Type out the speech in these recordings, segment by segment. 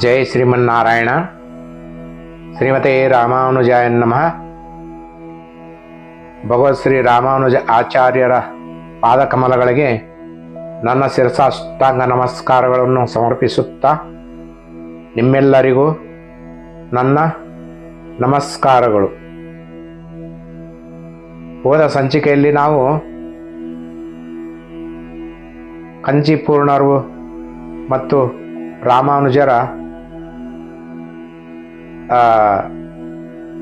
ಜೈ ಶ್ರೀಮನ್ನಾರಾಯಣ. ಶ್ರೀಮತೆ ರಾಮಾನುಜಾಯ ನಮಃ. ಭಗವತ್ ಶ್ರೀ ರಾಮಾನುಜ ಆಚಾರ್ಯರ ಪಾದಕಮಲಗಳಿಗೆ ನನ್ನ ಶಿರಸಾಷ್ಟಾಂಗ ನಮಸ್ಕಾರಗಳನ್ನು ಸಮರ್ಪಿಸುತ್ತಾ ನಿಮ್ಮೆಲ್ಲರಿಗೂ ನನ್ನ ನಮಸ್ಕಾರಗಳು. ಹೋದ ಸಂಚಿಕೆಯಲ್ಲಿ ನಾವು ಕಂಚಿಪೂರ್ಣರು ಮತ್ತು ರಾಮಾನುಜರ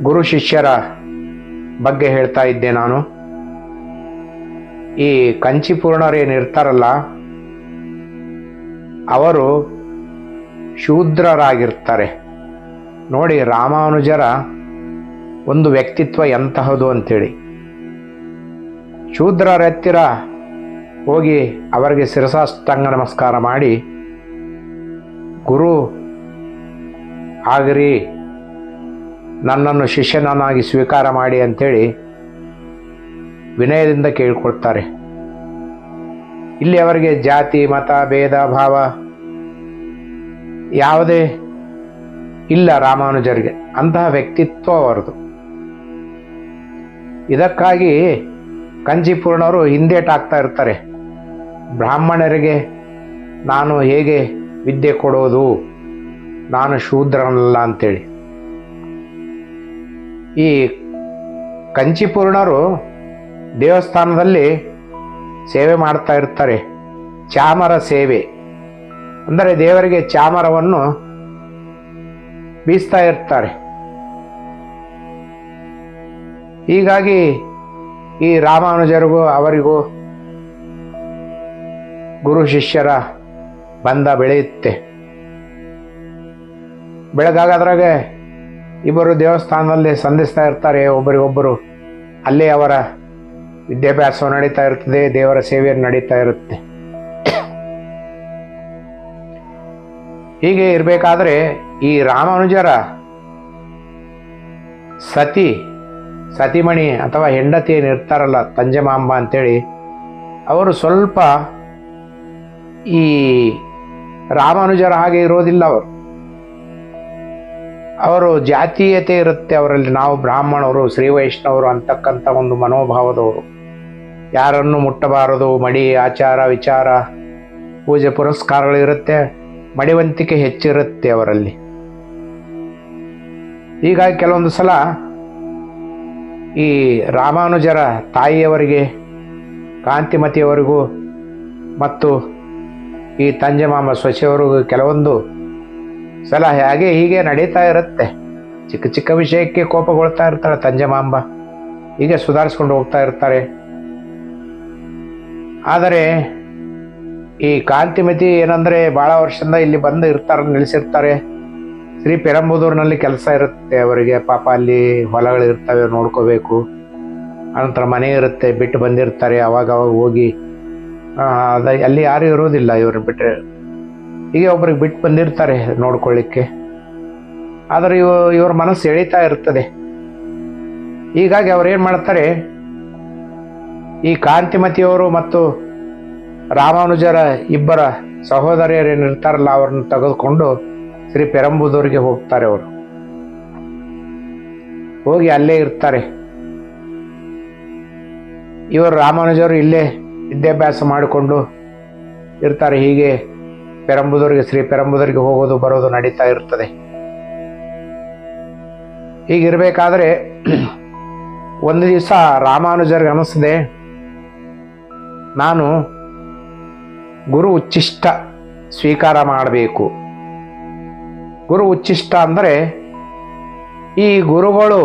ಗುರು ಶಿಷ್ಯರ ಬಗ್ಗೆ ಹೇಳ್ತಾ ಇದ್ದೆ ನಾನು. ಈ ಕಂಚಿಪೂರ್ಣರು ಏನಿರ್ತಾರಲ್ಲ, ಅವರು ಶೂದ್ರರಾಗಿರ್ತಾರೆ. ನೋಡಿ ರಾಮಾನುಜರ ಒಂದು ವ್ಯಕ್ತಿತ್ವ ಎಂತಹದು ಅಂಥೇಳಿ. ಶೂದ್ರರ ಹತ್ತಿರ ಹೋಗಿ ಅವರಿಗೆ ಶಿರಸಾಷ್ಟಾಂಗ ನಮಸ್ಕಾರ ಮಾಡಿ, ಗುರು ಆಗಿರಿ, ನನ್ನನ್ನು ಶಿಷ್ಯನನ್ನಾಗಿ ಸ್ವೀಕಾರ ಮಾಡಿ ಅಂಥೇಳಿ ವಿನಯದಿಂದ ಕೇಳಿಕೊಳ್ತಾರೆ. ಇಲ್ಲಿ ಅವರಿಗೆ ಜಾತಿ ಮತ ಭೇದ ಭಾವ ಯಾವುದೇ ಇಲ್ಲ ರಾಮಾನುಜರಿಗೆ. ಅಂತಹ ವ್ಯಕ್ತಿತ್ವ ಅವರದು. ಇದಕ್ಕಾಗಿ ಕಂಚಿಪೂರ್ಣರು ಹಿಂದೇಟಾಗ್ತಾ ಇರ್ತಾರೆ. ಬ್ರಾಹ್ಮಣರಿಗೆ ನಾನು ಹೇಗೆ ವಿದ್ಯೆ ಕೊಡೋದು, ನಾನು ಶೂದ್ರನಲ್ಲ ಅಂತೇಳಿ. ಈ ಕಂಚಿಪೂರ್ಣರು ದೇವಸ್ಥಾನದಲ್ಲಿ ಸೇವೆ ಮಾಡ್ತಾ ಇರ್ತಾರೆ. ಚಾಮರ ಸೇವೆ ಅಂದರೆ ದೇವರಿಗೆ ಚಾಮರವನ್ನು ಬೀಸ್ತಾ ಇರ್ತಾರೆ. ಹೀಗಾಗಿ ಈ ರಾಮಾನುಜರಿಗೂ ಅವರಿಗೂ ಗುರು ಶಿಷ್ಯರ ಬಂಧ ಬೆಳೆಯುತ್ತೆ. ಬೆಳಗಾಗದ್ರಾಗೆ ಇಬ್ಬರು ದೇವಸ್ಥಾನದಲ್ಲಿ ಸಂಧಿಸ್ತಾ ಇರ್ತಾರೆ ಒಬ್ಬರಿಗೊಬ್ಬರು. ಅಲ್ಲೇ ಅವರ ವಿದ್ಯಾಭ್ಯಾಸ ನಡೀತಾ ಇರ್ತದೆ, ದೇವರ ಸೇವೆ ನಡೀತಾ ಇರುತ್ತೆ. ಹೀಗೆ ಇರಬೇಕಾದ್ರೆ ಈ ರಾಮಾನುಜರ ಸತಿಮಣಿ ಅಥವಾ ಹೆಂಡತಿ ಏನಿರ್ತಾರಲ್ಲ, ತಂಜಮಾಂಬ ಅಂತೇಳಿ, ಅವರು ಸ್ವಲ್ಪ ಈ ರಾಮಾನುಜರ ಹಾಗೆ ಇರೋದಿಲ್ಲ. ಅವರು ಜಾತೀಯತೆ ಇರುತ್ತೆ ಅವರಲ್ಲಿ. ನಾವು ಬ್ರಾಹ್ಮಣರು, ಶ್ರೀ ವೈಷ್ಣವರು ಅಂತಕ್ಕಂಥ ಒಂದು ಮನೋಭಾವದವರು. ಯಾರನ್ನು ಮುಟ್ಟಬಾರದು, ಮಡಿ ಆಚಾರ ವಿಚಾರ ಪೂಜೆ ಪುರಸ್ಕಾರಗಳಿರುತ್ತೆ, ಮಡಿವಂತಿಕೆ ಹೆಚ್ಚಿರುತ್ತೆ ಅವರಲ್ಲಿ. ಹೀಗಾಗಿ ಕೆಲವೊಂದು ಸಲ ಈ ರಾಮಾನುಜರ ತಾಯಿಯವರಿಗೆ, ಕಾಂತಿಮತಿಯವರಿಗೂ ಮತ್ತು ಈ ತಂಜಮಾಮ ಸೊಸೆಯವರಿಗೂ ಕೆಲವೊಂದು ಸಲ ಹಾಗೆ ಹೀಗೆ ನಡೀತಾ ಇರುತ್ತೆ. ಚಿಕ್ಕ ಚಿಕ್ಕ ವಿಷಯಕ್ಕೆ ಕೋಪಗೊಳ್ತಾ ಇರ್ತಾಳೆ ತಂಜಮಾಂಬ. ಹೀಗೆ ಸುಧಾರಿಸ್ಕೊಂಡು ಹೋಗ್ತಾ ಇರ್ತಾರೆ. ಆದರೆ ಈ ಕಾಂತಿಮತಿ ಏನಂದರೆ ಭಾಳ ವರ್ಷದಿಂದ ಇಲ್ಲಿ ಬಂದು ಇರ್ತಾರೆ, ನಿಲ್ಲಿಸಿರ್ತಾರೆ. ಶ್ರೀ ಪೆರಂಬುದೂರಿನಲ್ಲಿ ಕೆಲಸ ಇರುತ್ತೆ ಅವರಿಗೆ. ಪಾಪ ಅಲ್ಲಿ ಹೊಲಗಳು ಇರ್ತವೆ, ನೋಡ್ಕೋಬೇಕು. ಅನಂತರ ಮನೆ ಇರುತ್ತೆ, ಬಿಟ್ಟು ಬಂದಿರ್ತಾರೆ. ಅವಾಗ ಹೋಗಿ ಅಲ್ಲಿ ಯಾರು ಇರೋದಿಲ್ಲ ಇವ್ರನ್ನ ಬಿಟ್ಟರೆ. ಹೀಗೆ ಒಬ್ರಿಗೆ ಬಿಟ್ಟು ಬಂದಿರ್ತಾರೆ ನೋಡ್ಕೊಳ್ಳಿಕ್ಕೆ. ಆದರೆ ಇವ್ರ ಮನಸ್ಸು ಎಳಿತಾ ಇರ್ತದೆ. ಹೀಗಾಗಿ ಅವ್ರು ಏನು ಮಾಡ್ತಾರೆ, ಈ ಕಾಂತಿಮತಿಯವರು ಮತ್ತು ರಾಮಾನುಜರ ಇಬ್ಬರ ಸಹೋದರಿಯರೇನಿರ್ತಾರಲ್ಲ, ಅವ್ರನ್ನ ತೆಗೆದುಕೊಂಡು ಶ್ರೀ ಪೆರಂಬುದೂರಿಗೆ ಹೋಗ್ತಾರೆ. ಅವರು ಹೋಗಿ ಅಲ್ಲೇ ಇರ್ತಾರೆ. ಇವರು ರಾಮಾನುಜರು ಇಲ್ಲೇ ವಿದ್ಯಾಭ್ಯಾಸ ಮಾಡಿಕೊಂಡು ಇರ್ತಾರೆ. ಹೀಗೆ ಶ್ರೀ ಪೆರಂಬುದೂರಿಗೆ ಹೋಗೋದು ಬರೋದು ನಡೀತಾ ಇರ್ತದೆ. ಹೀಗಿರ್ಬೇಕಾದ್ರೆ ಒಂದು ದಿವಸ ರಾಮಾನುಜರಿಗೆ ಅನಿಸ್ತದೆ, ನಾನು ಗುರು ಉಚ್ಚಿಷ್ಟ ಸ್ವೀಕಾರ ಮಾಡಬೇಕು. ಗುರು ಉಚ್ಚಿಷ್ಟ ಅಂದರೆ ಈ ಗುರುಗಳು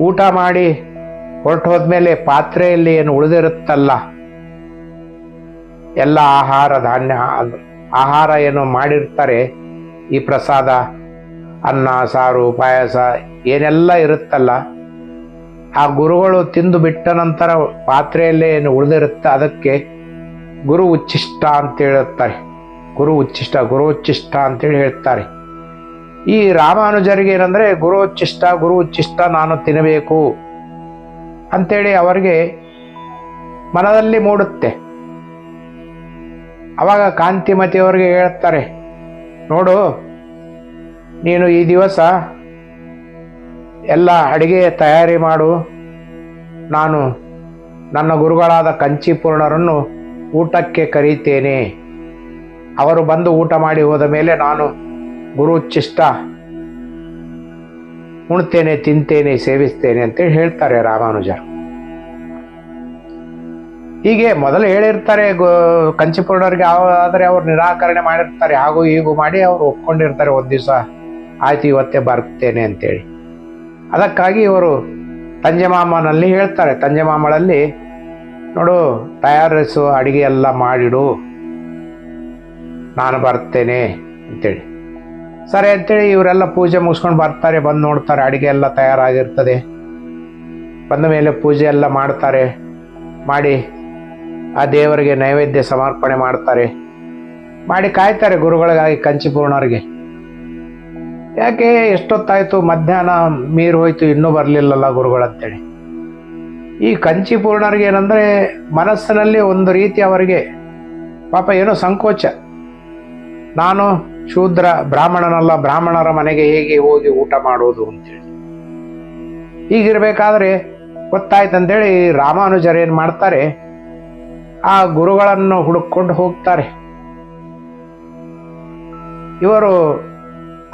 ಊಟ ಮಾಡಿ ಹೊರಟು ಹೋದ್ಮೇಲೆ ಪಾತ್ರೆಯಲ್ಲಿ ಏನು ಉಳಿದಿರುತ್ತಲ್ಲ, ಎಲ್ಲ ಆಹಾರ ಏನು ಮಾಡಿರ್ತಾರೆ, ಈ ಪ್ರಸಾದ, ಅನ್ನ ಸಾರು ಪಾಯಸ ಏನೆಲ್ಲ ಇರುತ್ತಲ್ಲ, ಆ ಗುರುಗಳು ತಿಂದು ಬಿಟ್ಟ ನಂತರ ಪಾತ್ರೆಯಲ್ಲೇ ಏನು ಉಳಿದಿರುತ್ತೆ, ಅದಕ್ಕೆ ಗುರು ಉಚ್ಚಿಷ್ಟ ಅಂತ ಹೇಳುತ್ತಾರೆ. ಗುರು ಉಚ್ಚಿಷ್ಟ ಅಂತೇಳಿ ಹೇಳ್ತಾರೆ. ಈ ರಾಮಾನುಜರಿಗೆ ಏನಂದರೆ ಗುರು ಉಚ್ಚಿಷ್ಟ ನಾನು ತಿನ್ನಬೇಕು ಅಂಥೇಳಿ ಅವರಿಗೆ ಮನದಲ್ಲಿ ಮೂಡುತ್ತೆ. ಅವಾಗ ಕಾಂತಿಮತಿಯವರಿಗೆ ಹೇಳ್ತಾರೆ, ನೋಡು ನೀನು ಈ ದಿವಸ ಎಲ್ಲ ಅಡಿಗೆ ತಯಾರಿ ಮಾಡು, ನಾನು ನನ್ನ ಗುರುಗಳಾದ ಕಂಚಿಪೂರ್ಣರನ್ನು ಊಟಕ್ಕೆ ಕರೀತೇನೆ. ಅವರು ಬಂದು ಊಟ ಮಾಡಿ ಹೋದ ಮೇಲೆ ನಾನು ಗುರು ಉಚ್ಚಿಷ್ಟ ಉಣ್ತೇನೆ, ತಿಂತೇನೆ, ಸೇವಿಸ್ತೇನೆ ಅಂತೇಳಿ ಹೇಳ್ತಾರೆ ರಾಮಾನುಜರು. ಹೀಗೆ ಮೊದಲು ಹೇಳಿರ್ತಾರೆ ಕಂಚಿಪೂರ್ಣರಿಗೆ, ಆದರೆ ಅವ್ರು ನಿರಾಕರಣೆ ಮಾಡಿರ್ತಾರೆ. ಹಾಗೂ ಹೀಗೂ ಮಾಡಿ ಅವರು ಒಪ್ಕೊಂಡಿರ್ತಾರೆ. ಒಂದು ದಿವಸ ಆಯ್ತು ಇವತ್ತೇ ಬರ್ತೇನೆ ಅಂತೇಳಿ. ಅದಕ್ಕಾಗಿ ಇವರು ತಂಜಮಾಮನಲ್ಲಿ ಹೇಳ್ತಾರೆ, ತಂಜಮಾಮಳಲ್ಲಿ ನೋಡು ತಯಾರಿಸು, ಅಡಿಗೆ ಎಲ್ಲ ಮಾಡಿಡು, ನಾನು ಬರ್ತೇನೆ ಅಂತೇಳಿ. ಸರಿ ಅಂತೇಳಿ ಇವರೆಲ್ಲ ಪೂಜೆ ಮುಗಿಸ್ಕೊಂಡು ಬರ್ತಾರೆ. ಬಂದು ನೋಡ್ತಾರೆ ಅಡಿಗೆ ಎಲ್ಲ ತಯಾರಾಗಿರ್ತದೆ. ಬಂದ ಮೇಲೆ ಪೂಜೆ ಎಲ್ಲ ಮಾಡ್ತಾರೆ. ಮಾಡಿ ಆ ದೇವರಿಗೆ ನೈವೇದ್ಯ ಸಮರ್ಪಣೆ ಮಾಡ್ತಾರೆ. ಮಾಡಿ ಕಾಯ್ತಾರೆ ಗುರುಗಳಿಗಾಗಿ ಕಂಚಿಪೂರ್ಣರಿಗೆ. ಯಾಕೆ ಎಷ್ಟೊತ್ತಾಯ್ತು, ಮಧ್ಯಾಹ್ನ ಮೀರಿ ಹೋಯ್ತು, ಇನ್ನೂ ಬರಲಿಲ್ಲಲ್ಲ ಗುರುಗಳಂತೇಳಿ. ಈ ಕಂಚಿಪೂರ್ಣರಿಗೆ ಏನಂದ್ರೆ ಮನಸ್ಸಿನಲ್ಲಿ ಒಂದು ರೀತಿ ಅವರಿಗೆ ಪಾಪ ಏನೋ ಸಂಕೋಚ. ನಾನು ಶೂದ್ರ, ಬ್ರಾಹ್ಮಣನಲ್ಲ, ಬ್ರಾಹ್ಮಣರ ಮನೆಗೆ ಹೇಗೆ ಹೋಗಿ ಊಟ ಮಾಡೋದು ಅಂತೇಳಿ. ಹೀಗಿರ್ಬೇಕಾದ್ರೆ ಗೊತ್ತಾಯ್ತಂತೇಳಿ ರಾಮಾನುಜರು ಏನು ಮಾಡ್ತಾರೆ, ಆ ಗುರುಗಳನ್ನು ಹುಡುಕೊಂಡು ಹೋಗ್ತಾರೆ. ಇವರು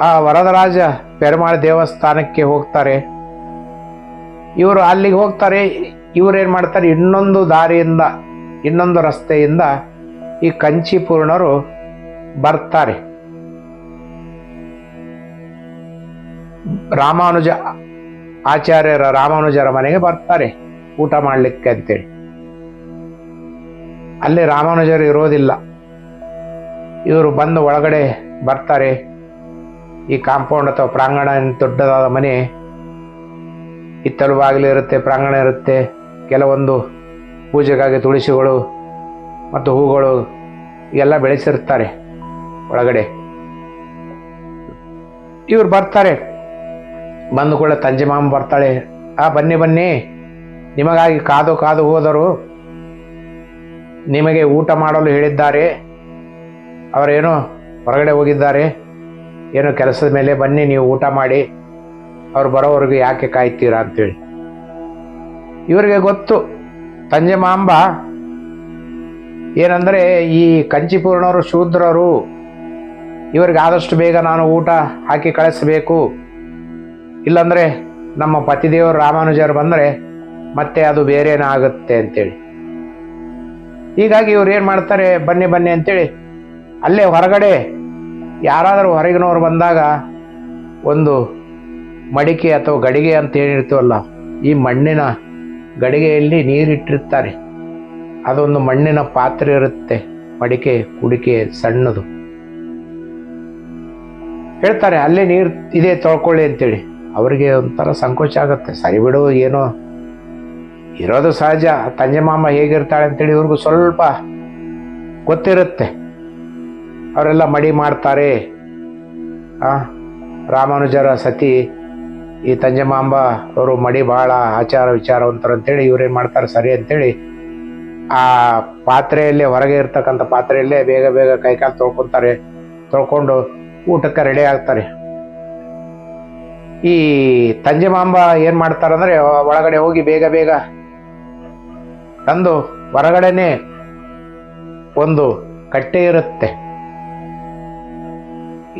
ಆ ವರದರಾಜ ಪೆರುಮಾಳ ದೇವಸ್ಥಾನಕ್ಕೆ ಹೋಗ್ತಾರೆ. ಇವರು ಅಲ್ಲಿಗೆ ಹೋಗ್ತಾರೆ. ಇವರೇನು ಮಾಡ್ತಾರೆ, ಇನ್ನೊಂದು ದಾರಿಯಿಂದ, ಇನ್ನೊಂದು ರಸ್ತೆಯಿಂದ ಈ ಕಂಚಿಪೂರ್ಣರು ಬರ್ತಾರೆ. ರಾಮಾನುಜರ ಮನೆಗೆ ಬರ್ತಾರೆ ಊಟ ಮಾಡಲಿಕ್ಕೆ ಅಂತೇಳಿ. ಅಲ್ಲಿ ರಾಮಾನುಜರು ಇರೋದಿಲ್ಲ. ಇವರು ಬಂದು ಒಳಗಡೆ ಬರ್ತಾರೆ. ಈ ಕಾಂಪೌಂಡ್ ಅಥವಾ ಪ್ರಾಂಗಣ, ದೊಡ್ಡದಾದ ಮನೆ, ಹಿತ್ತಲು ಬಾಗಿಲು ಇರುತ್ತೆ, ಪ್ರಾಂಗಣ ಇರುತ್ತೆ. ಕೆಲವೊಂದು ಪೂಜೆಗಾಗಿ ತುಳಸಿಗಳು ಮತ್ತು ಹೂಗಳು ಎಲ್ಲ ಬೆಳೆಸಿರ್ತಾರೆ ಒಳಗಡೆ. ಇವ್ರು ಬರ್ತಾರೆ. ಬಂದು ಕೂಡ ತಂಜಮಾಮ ಬರ್ತಾಳೆ, ಬನ್ನಿ ಬನ್ನಿ, ನಿಮಗಾಗಿ ಕಾದು ಕಾದು ಹೋದರು, ನಿಮಗೆ ಊಟ ಮಾಡಲು ಹೇಳಿದ್ದಾರೆ, ಅವರೇನೋ ಹೊರಗಡೆ ಹೋಗಿದ್ದಾರೆ, ಏನೋ ಕೆಲಸದ ಮೇಲೆ, ಬನ್ನಿ ನೀವು ಊಟ ಮಾಡಿ, ಅವ್ರು ಬರೋವರೆಗೂ ಯಾಕೆ ಕಾಯ್ತೀರಾ ಅಂತೇಳಿ. ಇವರಿಗೆ ಗೊತ್ತು ತಂಜಮಾಂಬ ಏನಂದ್ರೆ ಈ ಕಂಚಿಪೂರ್ಣರು ಶೂದ್ರರು, ಇವರಿಗೆ ಆದಷ್ಟು ಬೇಗ ನಾನು ಊಟ ಹಾಕಿ ಕಳಿಸಬೇಕು, ಇಲ್ಲಾಂದ್ರೆ ನಮ್ಮ ಪತಿದೇವರು ರಾಮಾನುಜರು ಬಂದರೆ ಮತ್ತೆ ಅದು ಬೇರೆನೇ ಆಗುತ್ತೆ ಅಂತೇಳಿ. ಹೀಗಾಗಿ ಇವ್ರು ಏನು ಮಾಡ್ತಾರೆ, ಬನ್ನಿ ಬನ್ನಿ ಅಂತೇಳಿ ಅಲ್ಲೇ ಹೊರಗಡೆ ಯಾರಾದರೂ ಹೊರಗಿನವ್ರು ಬಂದಾಗ ಒಂದು ಮಡಿಕೆ ಅಥವಾ ಗಡಿಗೆ ಅಂತ ಏನಿರ್ತೀವಲ್ಲ, ಈ ಮಣ್ಣಿನ ಗಡಿಗೆಯಲ್ಲಿ ನೀರಿಟ್ಟಿರ್ತಾರೆ. ಅದೊಂದು ಮಣ್ಣಿನ ಪಾತ್ರೆ ಇರುತ್ತೆ, ಮಡಿಕೆ ಕುಡಿಕೆ ಸಣ್ಣದು. ಹೇಳ್ತಾರೆ ಅಲ್ಲೇ ನೀರು ಇದೆ ತೊಳ್ಕೊಳ್ಳಿ ಅಂತೇಳಿ. ಅವರಿಗೆ ಒಂಥರ ಸಂಕೋಚ ಆಗುತ್ತೆ. ಸರಿ ಬಿಡು, ಏನೋ ಇರೋದು ಸಹಜ, ತಂಜಮಾಮ ಹೇಗಿರ್ತಾಳೆ ಅಂತೇಳಿ ಇವ್ರಿಗೂ ಸ್ವಲ್ಪ ಗೊತ್ತಿರುತ್ತೆ. ಅವರೆಲ್ಲ ಮಡಿ ಮಾಡ್ತಾರೆ. ರಾಮಾನುಜರ ಸತಿ ಈ ತಂಜಮಾಂಬ ಅವರು ಮಡಿ ಬಹಳ ಆಚಾರ ವಿಚಾರವಂತರು ಅಂತೇಳಿ ಇವ್ರೇನು ಮಾಡ್ತಾರೆ, ಸರಿ ಅಂತೇಳಿ ಆ ಪಾತ್ರೆಯಲ್ಲೇ, ಹೊರಗೆ ಇರ್ತಕ್ಕಂಥ ಪಾತ್ರೆಯಲ್ಲೇ ಬೇಗ ಬೇಗ ಕೈಕಾಲು ತೊಳ್ಕೊತಾರೆ. ತೊಳ್ಕೊಂಡು ಊಟಕ್ಕೆ ರೆಡಿ ಆಗ್ತಾರೆ. ಈ ತಂಜಮಾಂಬ ಏನು ಮಾಡ್ತಾರಂದ್ರೆ ಒಳಗಡೆ ಹೋಗಿ ಬೇಗ ಬೇಗ ತಂದು ಹೊರಗಡೆನೆ ಒಂದು ಕಟ್ಟೆ ಇರುತ್ತೆ,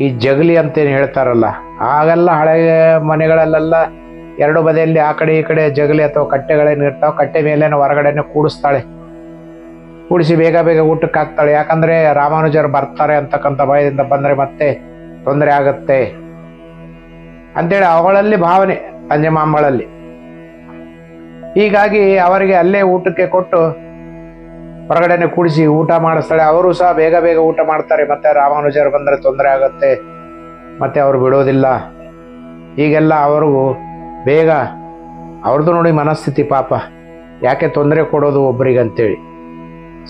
ಈ ಜಗಲಿ ಅಂತೇನು ಹೇಳ್ತಾರಲ್ಲ, ಆಗೆಲ್ಲ ಹಳೆ ಮನೆಗಳಲ್ಲೆಲ್ಲ ಎರಡು ಬದಿಯಲ್ಲಿ ಆ ಕಡೆ ಈ ಕಡೆ ಜಗಲಿ ಅಥವಾ ಕಟ್ಟೆಗಳೇನು ಇರ್ತಾವೆ, ಕಟ್ಟೆ ಮೇಲೇನೋ ಹೊರಗಡೆನೆ ಕೂಡಿಸ್ತಾಳೆ. ಕೂಡಿಸಿ ಬೇಗ ಬೇಗ ಊಟಕ್ಕೆ ಹಾಕ್ತಾಳೆ. ಯಾಕಂದ್ರೆ ರಾಮಾನುಜರು ಬರ್ತಾರೆ ಅಂತಕ್ಕಂಥ ಭಯದಿಂದ ಬಂದರೆ ಮತ್ತೆ ತೊಂದರೆ ಆಗುತ್ತೆ ಅಂತೇಳಿ ಅವಳಲ್ಲಿ ಭಾವನೆ, ತಂಜಮಾಂಬಳಲ್ಲಿ. ಹೀಗಾಗಿ ಅವರಿಗೆ ಅಲ್ಲೇ ಊಟಕ್ಕೆ ಕೊಟ್ಟು ಹೊರಗಡೆನೆ ಕೂಡಿಸಿ ಊಟ ಮಾಡಿಸ್ತಾಳೆ. ಅವರು ಸಹ ಬೇಗ ಬೇಗ ಊಟ ಮಾಡ್ತಾರೆ. ಮತ್ತೆ ರಾಮಾನುಜರು ಬಂದರೆ ತೊಂದರೆ ಆಗುತ್ತೆ, ಮತ್ತೆ ಅವರು ಬಿಡೋದಿಲ್ಲ. ಹೀಗೆಲ್ಲ ಅವ್ರಿಗೂ ಬೇಗ, ಅವ್ರದ್ದು ನೋಡಿ ಮನಸ್ಥಿತಿ ಪಾಪ, ಯಾಕೆ ತೊಂದರೆ ಕೊಡೋದು ಒಬ್ಬರಿಗೆ ಅಂತೇಳಿ.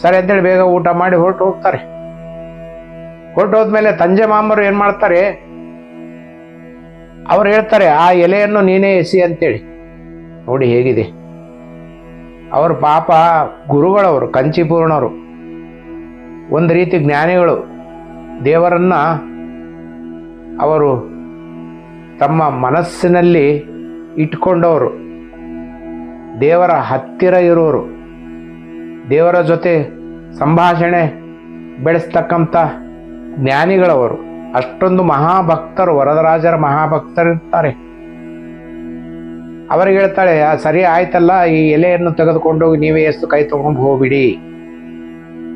ಸರಿ ಅಂತೇಳಿ ಬೇಗ ಊಟ ಮಾಡಿ ಹೊರಟು ಹೋಗ್ತಾರೆ. ಹೊರಟು ಹೋದ್ಮೇಲೆ ತಂಜಮಾಂಬರು ಏನು ಮಾಡ್ತಾರೆ, ಅವ್ರು ಹೇಳ್ತಾರೆ ಆ ಎಲೆಯನ್ನು ನೀನೇ ಎಸಿ ಅಂತೇಳಿ. ನೋಡಿ ಹೇಗಿದೆ, ಅವರು ಪಾಪ ಗುರುಗಳವರು, ಕಂಚಿಪೂರ್ಣರು, ಒಂದು ರೀತಿ ಜ್ಞಾನಿಗಳು. ದೇವರನ್ನ ಅವರು ತಮ್ಮ ಮನಸ್ಸಿನಲ್ಲಿ ಇಟ್ಕೊಂಡವರು, ದೇವರ ಹತ್ತಿರ ಇರೋರು, ದೇವರ ಜೊತೆ ಸಂಭಾಷಣೆ ಬೆಳೆಸ್ತಕ್ಕಂಥ ಜ್ಞಾನಿಗಳವರು, ಅಷ್ಟೊಂದು ಮಹಾಭಕ್ತರು, ವರದರಾಜರ ಮಹಾಭಕ್ತರಿರ್ತಾರೆ. ಅವರಿಗೆ ಹೇಳ್ತಾಳೆ, ಸರಿ ಆಯ್ತಲ್ಲ, ಈ ಎಲೆಯನ್ನು ತೆಗೆದುಕೊಂಡೋಗಿ ನೀವೇ ಎಷ್ಟು ಕೈ ತಗೊಂಡು ಹೋಗ್ಬಿಡಿ.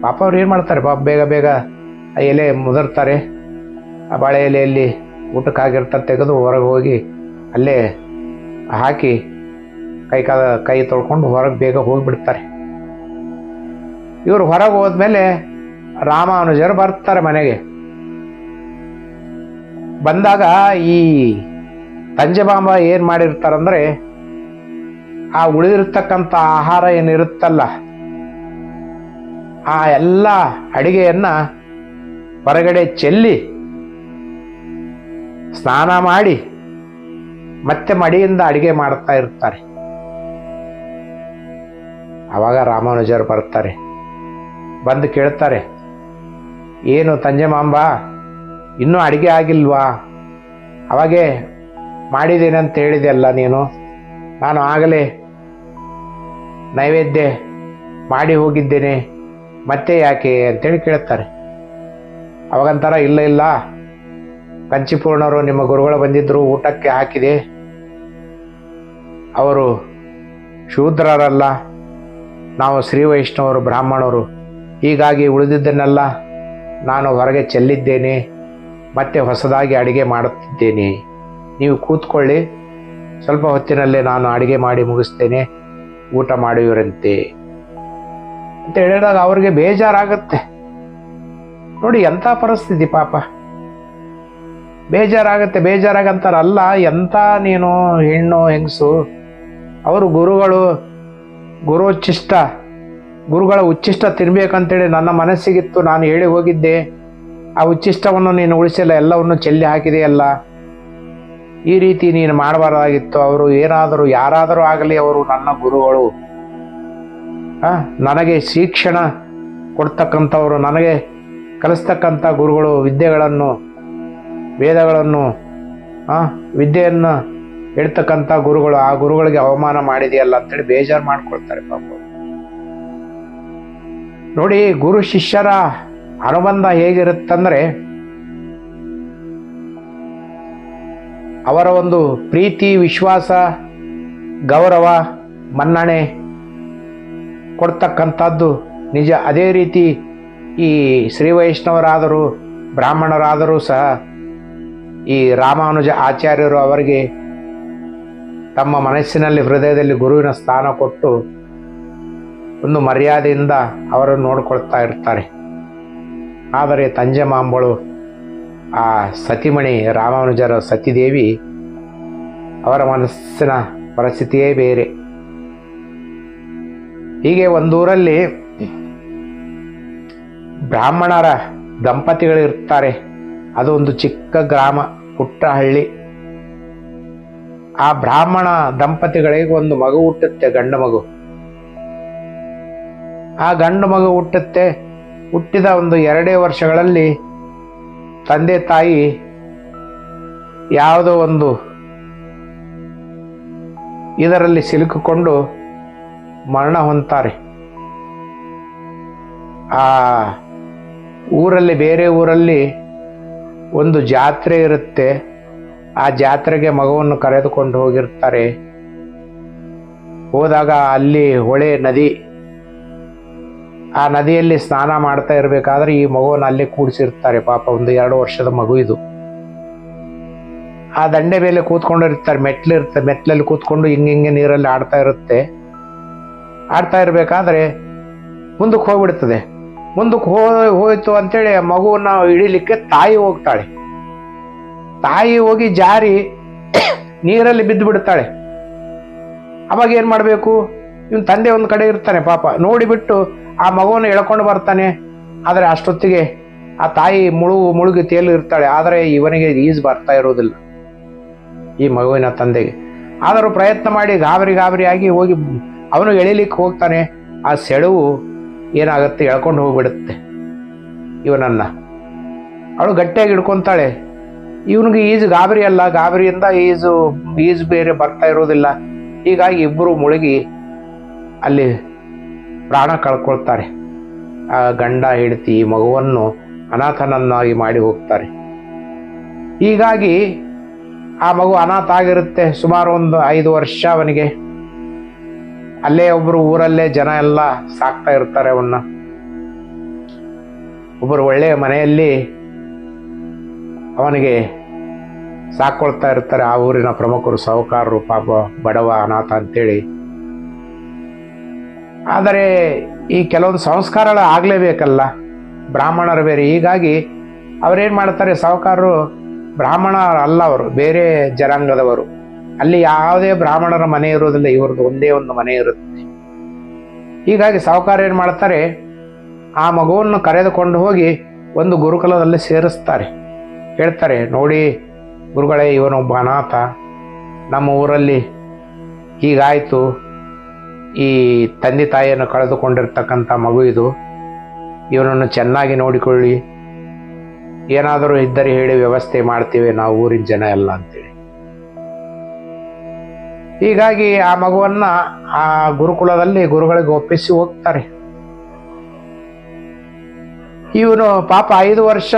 ಪಾಪ ಅವ್ರು ಏನು ಮಾಡ್ತಾರೆ, ಪಾಪ ಬೇಗ ಬೇಗ ಆ ಎಲೆ ಮುದರ್ತಾರೆ. ಆ ಬಾಳೆ ಎಲೆಯಲ್ಲಿ ಊಟಕ್ಕಾಗಿರ್ತಾರೆ ತೆಗೆದು ಹೊರಗೆ ಹೋಗಿ ಅಲ್ಲೇ ಹಾಕಿ ಕೈ ತೊಳ್ಕೊಂಡು ಹೊರಗೆ ಬೇಗ ಹೋಗಿಬಿಡ್ತಾರೆ. ಇವರು ಹೊರಗೆ ಹೋದ್ಮೇಲೆ ರಾಮಾನುಜರು ಬರ್ತಾರೆ ಮನೆಗೆ. ಬಂದಾಗ ಈ ತಂಜೆಮಾಂಬ ಏನು ಮಾಡಿರ್ತಾರಂದ್ರೆ, ಆ ಉಳಿದಿರ್ತಕ್ಕಂಥ ಆಹಾರ ಏನಿರುತ್ತಲ್ಲ, ಆ ಎಲ್ಲ ಅಡಿಗೆಯನ್ನ ಹೊರಗಡೆ ಚೆಲ್ಲಿ ಸ್ನಾನ ಮಾಡಿ ಮತ್ತೆ ಮಡಿಯಿಂದ ಅಡಿಗೆ ಮಾಡ್ತಾ ಇರ್ತಾರೆ. ಆವಾಗ ರಾಮಾನುಜರು ಬರ್ತಾರೆ. ಬಂದು ಕೇಳ್ತಾರೆ, ಏನು ತಂಜೆಮಾಂಬ, ಇನ್ನೂ ಅಡಿಗೆ ಆಗಿಲ್ವಾ? ಅವಾಗೇ ಮಾಡಿದ್ದೇನಂತ ಹೇಳಿದೆಯಲ್ಲ ನೀನು, ನಾನು ಆಗಲೇ ನೈವೇದ್ಯ ಮಾಡಿ ಹೋಗಿದ್ದೇನೆ, ಮತ್ತೆ ಯಾಕೆ ಅಂತೇಳಿ ಕೇಳ್ತಾರೆ. ಅವಾಗಂತಾರ, ಇಲ್ಲ ಇಲ್ಲ, ಕಂಚಿಪೂರ್ಣರು ನಿಮ್ಮ ಗುರುಗಳು ಬಂದಿದ್ರು, ಊಟಕ್ಕೆ ಹಾಕಿದೆ, ಅವರು ಶೂದ್ರರಲ್ಲ, ನಾವು ಶ್ರೀ ವೈಷ್ಣವರು ಬ್ರಾಹ್ಮಣರು, ಹೀಗಾಗಿ ಉಳಿದಿದ್ದನ್ನೆಲ್ಲ ನಾನು ಹೊರಗೆ ಚೆಲ್ಲಿದ್ದೇನೆ, ಮತ್ತೆ ಹೊಸದಾಗಿ ಅಡಿಗೆ ಮಾಡುತ್ತಿದ್ದೇನೆ, ನೀವು ಕೂತ್ಕೊಳ್ಳಿ, ಸ್ವಲ್ಪ ಹೊತ್ತಿನಲ್ಲೇ ನಾನು ಅಡಿಗೆ ಮಾಡಿ ಮುಗಿಸ್ತೇನೆ, ಊಟ ಮಾಡುವರಂತೆ ಅಂತ ಹೇಳಿದಾಗ ಅವ್ರಿಗೆ ಬೇಜಾರಾಗತ್ತೆ. ನೋಡಿ ಎಂಥ ಪರಿಸ್ಥಿತಿ, ಪಾಪ ಬೇಜಾರಾಗತ್ತೆ. ಬೇಜಾರಾಗಂತಾರಲ್ಲ, ಎಂಥ ನೀನು ಹೆಣ್ಣು ಹೆಂಗಸು, ಅವರು ಗುರುಗಳ ಉಚ್ಚಿಷ್ಟ ತಿನ್ಬೇಕಂತೇಳಿ ನನ್ನ ಮನಸ್ಸಿಗಿತ್ತು, ನಾನು ಹೇಳಿ ಹೋಗಿದ್ದೆ, ಆ ಉಚ್ಚಿಷ್ಟವನ್ನು ನೀನು ಉಳಿಸಿಲ್ಲ, ಎಲ್ಲವನ್ನು ಚೆಲ್ಲಿ ಹಾಕಿದೆಯಲ್ಲ, ಈ ರೀತಿ ನೀನು ಮಾಡಬಾರ್ದಾಗಿತ್ತು. ಅವರು ಏನಾದರೂ ಯಾರಾದರೂ ಆಗಲಿ, ಅವರು ನನ್ನ ಗುರುಗಳು, ನನಗೆ ಶಿಕ್ಷಣ ಕೊಡ್ತಕ್ಕಂಥವ್ರು, ನನಗೆ ಕಲಿಸ್ತಕ್ಕಂಥ ಗುರುಗಳು, ವಿದ್ಯೆಗಳನ್ನು, ವೇದಗಳನ್ನು, ವಿದ್ಯೆಯನ್ನು ಹೇಳ್ತಕ್ಕಂಥ ಗುರುಗಳು, ಆ ಗುರುಗಳಿಗೆ ಅವಮಾನ ಮಾಡಿದೆಯಲ್ಲ ಅಂತೇಳಿ ಬೇಜಾರು ಮಾಡ್ಕೊಳ್ತಾರೆ ಪಾಪ. ನೋಡಿ, ಗುರು ಶಿಷ್ಯರ ಅನುಬಂಧ ಹೇಗಿರುತ್ತಂದ್ರೆ, ಅವರ ಒಂದು ಪ್ರೀತಿ, ವಿಶ್ವಾಸ, ಗೌರವ, ಮನ್ನಣೆ ಕೊಡ್ತಕ್ಕಂಥದ್ದು ನಿಜ. ಅದೇ ರೀತಿ ಈ ಶ್ರೀ ವೈಷ್ಣವರಾದರೂ ಬ್ರಾಹ್ಮಣರಾದರೂ ಸಹ ಈ ರಾಮಾನುಜ ಆಚಾರ್ಯರು ಅವರಿಗೆ ತಮ್ಮ ಮನಸ್ಸಿನಲ್ಲಿ, ಹೃದಯದಲ್ಲಿ ಗುರುವಿನ ಸ್ಥಾನ ಕೊಟ್ಟು ಒಂದು ಮರ್ಯಾದೆಯಿಂದ ಅವರನ್ನು ನೋಡ್ಕೊಳ್ತಾ ಇರ್ತಾರೆ. ಆದರೆ ತಂಜೆಮಾಂಬಳು, ಆ ಸತಿಮಣಿ ರಾಮಾನುಜರ ಸತಿದೇವಿ, ಅವರ ಮನಸ್ಸಿನ ಪರಿಸ್ಥಿತಿಯೇ ಬೇರೆ. ಹೀಗೆ ಒಂದೂರಲ್ಲಿ ಬ್ರಾಹ್ಮಣರ ದಂಪತಿಗಳಿರ್ತಾರೆ. ಅದು ಒಂದು ಚಿಕ್ಕ ಗ್ರಾಮ, ಪುಟ್ಟ ಹಳ್ಳಿ. ಆ ಬ್ರಾಹ್ಮಣ ದಂಪತಿಗಳಿಗೆ ಒಂದು ಮಗು ಹುಟ್ಟುತ್ತೆ, ಗಂಡು ಮಗು. ಆ ಗಂಡು ಮಗು ಹುಟ್ಟಿದ ಒಂದು 2 ವರ್ಷಗಳಲ್ಲಿ ತಂದೆ ತಾಯಿ ಯಾವುದೋ ಒಂದು ಇದರಲ್ಲಿ ಸಿಲುಕಿಕೊಂಡು ಮರಣ ಹೊಂತಾರೆ. ಆ ಊರಲ್ಲಿ, ಬೇರೆ ಊರಲ್ಲಿ ಒಂದು ಜಾತ್ರೆ ಇರುತ್ತೆ. ಆ ಜಾತ್ರೆಗೆ ಮಗುವನ್ನು ಕರೆದುಕೊಂಡು ಹೋಗಿರ್ತಾರೆ. ಹೋದಾಗ ಅಲ್ಲಿ ಹೊಳೆ, ನದಿ, ಆ ನದಿಯಲ್ಲಿ ಸ್ನಾನ ಮಾಡ್ತಾ ಇರಬೇಕಾದ್ರೆ ಈ ಮಗುವನ್ನು ಅಲ್ಲೇ ಕೂಡಿಸಿರ್ತಾರೆ. ಪಾಪ ಒಂದು 2 ವರ್ಷದ ಮಗು ಇದು. ಆ ದಂಡೆ ಮೇಲೆ ಕೂತ್ಕೊಂಡಿರ್ತಾರೆ, ಮೆಟ್ಲಲ್ಲಿ ಕೂತ್ಕೊಂಡು ಹಿಂಗೆ ನೀರಲ್ಲಿ ಆಡ್ತಾ ಇರುತ್ತೆ. ಆಡ್ತಾ ಇರಬೇಕಾದ್ರೆ ಮುಂದಕ್ಕೆ ಹೋಗ್ಬಿಡ್ತದೆ. ಮುಂದಕ್ಕೆ ಹೋಯ್ತು ಅಂತೇಳಿ ಆ ಮಗುವನ್ನ ಹಿಡಿಲಿಕ್ಕೆ ತಾಯಿ ಹೋಗ್ತಾಳೆ. ತಾಯಿ ಹೋಗಿ ಜಾರಿ ನೀರಲ್ಲಿ ಬಿದ್ದು ಬಿಡ್ತಾಳೆ. ಅವಾಗ ಏನ್ ಮಾಡ್ಬೇಕು? ಇವನ್ ತಂದೆ ಒಂದು ಕಡೆ ಇರ್ತಾನೆ, ಪಾಪ ನೋಡಿಬಿಟ್ಟು ಆ ಮಗುವನ್ನು ಎಳ್ಕೊಂಡು ಬರ್ತಾನೆ. ಆದರೆ ಅಷ್ಟೊತ್ತಿಗೆ ಆ ತಾಯಿ ಮುಳುಗಿ ತೇಲು ಇರ್ತಾಳೆ. ಆದರೆ ಇವನಿಗೆ ಈಜು ಬರ್ತಾ ಇರೋದಿಲ್ಲ, ಈ ಮಗುವಿನ ತಂದೆಗೆ. ಆದರೂ ಪ್ರಯತ್ನ ಮಾಡಿ ಗಾಬರಿ ಆಗಿ ಹೋಗಿ ಅವನು ಎಳಿಲಿಕ್ಕೆ ಹೋಗ್ತಾನೆ. ಆ ಸೆಳವು ಏನಾಗುತ್ತೆ, ಎಳ್ಕೊಂಡು ಹೋಗ್ಬಿಡುತ್ತೆ ಇವನನ್ನ. ಅವಳು ಗಟ್ಟಿಯಾಗಿ ಹಿಡ್ಕೊಂತಾಳೆ. ಇವನಿಗೆ ಈಜು ಗಾಬರಿ ಅಲ್ಲ, ಗಾಬರಿಯಿಂದ ಈಜು ಬೇರೆ ಬರ್ತಾ ಇರೋದಿಲ್ಲ. ಹೀಗಾಗಿ ಇಬ್ಬರು ಮುಳುಗಿ ಅಲ್ಲಿ ಪ್ರಾಣ ಕಳ್ಕೊಳ್ತಾರೆ. ಆ ಗಂಡ ಹೆಂಡತಿ ಮಗುವನ್ನು ಅನಾಥನನ್ನಾಗಿ ಮಾಡಿ ಹೋಗ್ತಾರೆ. ಹೀಗಾಗಿ ಆ ಮಗು ಅನಾಥ ಆಗಿರುತ್ತೆ. ಸುಮಾರು ಒಂದು 5 ವರ್ಷ ಅವನಿಗೆ ಅಲ್ಲೇ ಒಬ್ರು ಊರಲ್ಲೇ ಜನ ಎಲ್ಲ ಸಾಕ್ತಾ ಇರ್ತಾರೆ ಅವನ್ನ. ಒಬ್ಬರು ಒಳ್ಳೆಯ ಮನೆಯಲ್ಲಿ ಅವನಿಗೆ ಸಾಕೊಳ್ತಾ ಇರ್ತಾರೆ. ಆ ಊರಿನ ಪ್ರಮುಖರು, ಸಾಹುಕಾರರು, ಪಾಪ ಬಡವ ಅನಾಥ ಅಂತೇಳಿ. ಆದರೆ ಈ ಕೆಲವೊಂದು ಸಂಸ್ಕಾರಗಳು ಆಗಲೇಬೇಕಲ್ಲ, ಬ್ರಾಹ್ಮಣರು ಬೇರೆ. ಹೀಗಾಗಿ ಅವರೇನು ಮಾಡ್ತಾರೆ, ಸಾಹುಕಾರರು ಬ್ರಾಹ್ಮಣ ಅಲ್ಲ, ಅವರು ಬೇರೆ ಜನಾಂಗದವರು. ಅಲ್ಲಿ ಯಾವುದೇ ಬ್ರಾಹ್ಮಣರ ಮನೆ ಇರೋದಿಲ್ಲ, ಇವ್ರದ್ದು ಒಂದೇ ಒಂದು ಮನೆ ಇರುತ್ತೆ. ಹೀಗಾಗಿ ಸಾಹುಕಾರ ಏನು ಮಾಡ್ತಾರೆ, ಆ ಮಗುವನ್ನು ಕರೆದುಕೊಂಡು ಹೋಗಿ ಒಂದು ಗುರುಕುಲದಲ್ಲಿ ಸೇರಿಸ್ತಾರೆ. ಹೇಳ್ತಾರೆ, ನೋಡಿ ಗುರುಗಳೇ, ಇವನೊಬ್ಬ ಅನಾಥ, ನಮ್ಮ ಊರಲ್ಲಿ ಹೀಗಾಯಿತು, ಈ ತಂದೆ ತಾಯಿಯನ್ನು ಕಳೆದುಕೊಂಡಿರ್ತಕ್ಕಂಥ ಮಗು ಇದು, ಇವನನ್ನು ಚೆನ್ನಾಗಿ ನೋಡಿಕೊಳ್ಳಿ, ಏನಾದರೂ ಇದ್ದರೆ ಹೇಳಿ ವ್ಯವಸ್ಥೆ ಮಾಡ್ತೀವಿ ನಾವು ಊರಿನ ಜನ ಎಲ್ಲ ಅಂತೇಳಿ. ಹೀಗಾಗಿ ಆ ಮಗುವನ್ನ ಆ ಗುರುಕುಲದಲ್ಲಿ ಗುರುಗಳಿಗೆ ಒಪ್ಪಿಸಿ ಹೋಗ್ತಾರೆ. ಇವನು ಪಾಪ 5 ವರ್ಷ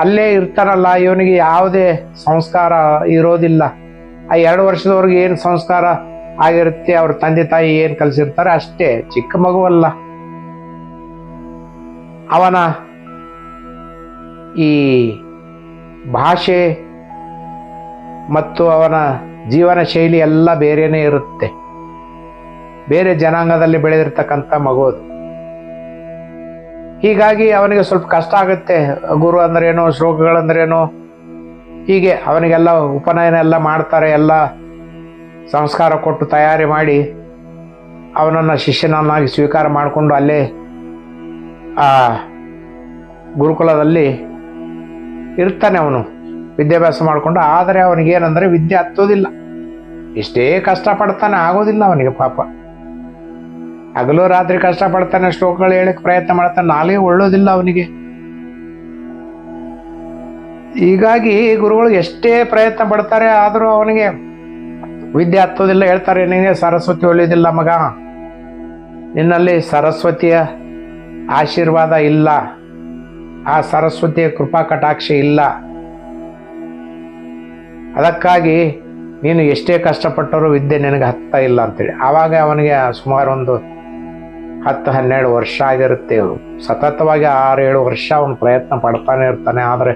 ಅಲ್ಲೇ ಇರ್ತಾನಲ್ಲ, ಇವನಿಗೆ ಯಾವುದೇ ಸಂಸ್ಕಾರ ಇರೋದಿಲ್ಲ. ಆ 2 ವರ್ಷದವರೆಗೆ ಏನು ಸಂಸ್ಕಾರ ಆಗಿರುತ್ತೆ, ಅವ್ರ ತಂದೆ ತಾಯಿ ಏನು ಕಲಿಸಿರ್ತಾರೆ ಅಷ್ಟೇ, ಚಿಕ್ಕ ಮಗುವಲ್ಲ. ಅವನ ಈ ಭಾಷೆ ಮತ್ತು ಅವನ ಜೀವನ ಶೈಲಿ ಎಲ್ಲ ಬೇರೆನೇ ಇರುತ್ತೆ. ಬೇರೆ ಜನಾಂಗದಲ್ಲಿ ಬೆಳೆದಿರ್ತಕ್ಕಂಥ ಮಗು ಅದು. ಹೀಗಾಗಿ ಅವನಿಗೆ ಸ್ವಲ್ಪ ಕಷ್ಟ ಆಗುತ್ತೆ. ಗುರು ಅಂದ್ರೇನು, ಶ್ಲೋಕಗಳಂದ್ರೇನು, ಹೀಗೆ ಅವನಿಗೆಲ್ಲ ಉಪನಯನ ಎಲ್ಲ ಮಾಡ್ತಾರೆ. ಎಲ್ಲ ಸಂಸ್ಕಾರ ಕೊಟ್ಟು ತಯಾರಿ ಮಾಡಿ ಅವನನ್ನು ಶಿಷ್ಯನನ್ನಾಗಿ ಸ್ವೀಕಾರ ಮಾಡಿಕೊಂಡು ಅಲ್ಲೇ ಆ ಗುರುಕುಲದಲ್ಲಿ ಇರ್ತಾನೆ. ಅವನು ವಿದ್ಯಾಭ್ಯಾಸ ಮಾಡಿಕೊಂಡು. ಆದರೆ ಅವನಿಗೇನಂದರೆ ವಿದ್ಯೆ ಹತ್ತೋದಿಲ್ಲ. ಎಷ್ಟೇ ಕಷ್ಟಪಡ್ತಾನೆ ಆಗೋದಿಲ್ಲ ಅವನಿಗೆ. ಪಾಪ ಹಗಲು ರಾತ್ರಿ ಕಷ್ಟಪಡ್ತಾನೆ, ಶ್ಲೋಕಗಳು ಹೇಳಕ್ಕೆ ಪ್ರಯತ್ನ ಮಾಡ್ತಾನೆ, ನಾಳೆಗೆ ಒಳ್ಳೋದಿಲ್ಲ ಅವನಿಗೆ. ಹೀಗಾಗಿ ಗುರುಗಳು ಎಷ್ಟೇ ಪ್ರಯತ್ನ ಪಡ್ತಾರೆ ಆದರೂ ಅವನಿಗೆ ವಿದ್ಯೆ ಹತ್ತೋದಿಲ್ಲ. ಹೇಳ್ತಾರೆ, ನಿನಗೆ ಸರಸ್ವತಿ ಒಲಿಯೋದಿಲ್ಲ ಮಗ, ನಿನ್ನಲ್ಲಿ ಸರಸ್ವತಿಯ ಆಶೀರ್ವಾದ ಇಲ್ಲ, ಆ ಸರಸ್ವತಿಯ ಕೃಪಾ ಕಟಾಕ್ಷ ಇಲ್ಲ, ಅದಕ್ಕಾಗಿ ನೀನು ಎಷ್ಟೇ ಕಷ್ಟಪಟ್ಟರೂ ವಿದ್ಯೆ ನಿನಗೆ ಹತ್ತಾ ಇಲ್ಲ ಅಂತೇಳಿ. ಆವಾಗ ಅವನಿಗೆ ಸುಮಾರು ಒಂದು 10-12 ವರ್ಷ ಆಗಿರುತ್ತೆ. ಸತತವಾಗಿ 6-7 ವರ್ಷ ಅವನು ಪ್ರಯತ್ನ ಪಡ್ತಾನೆ ಇರ್ತಾನೆ. ಆದರೆ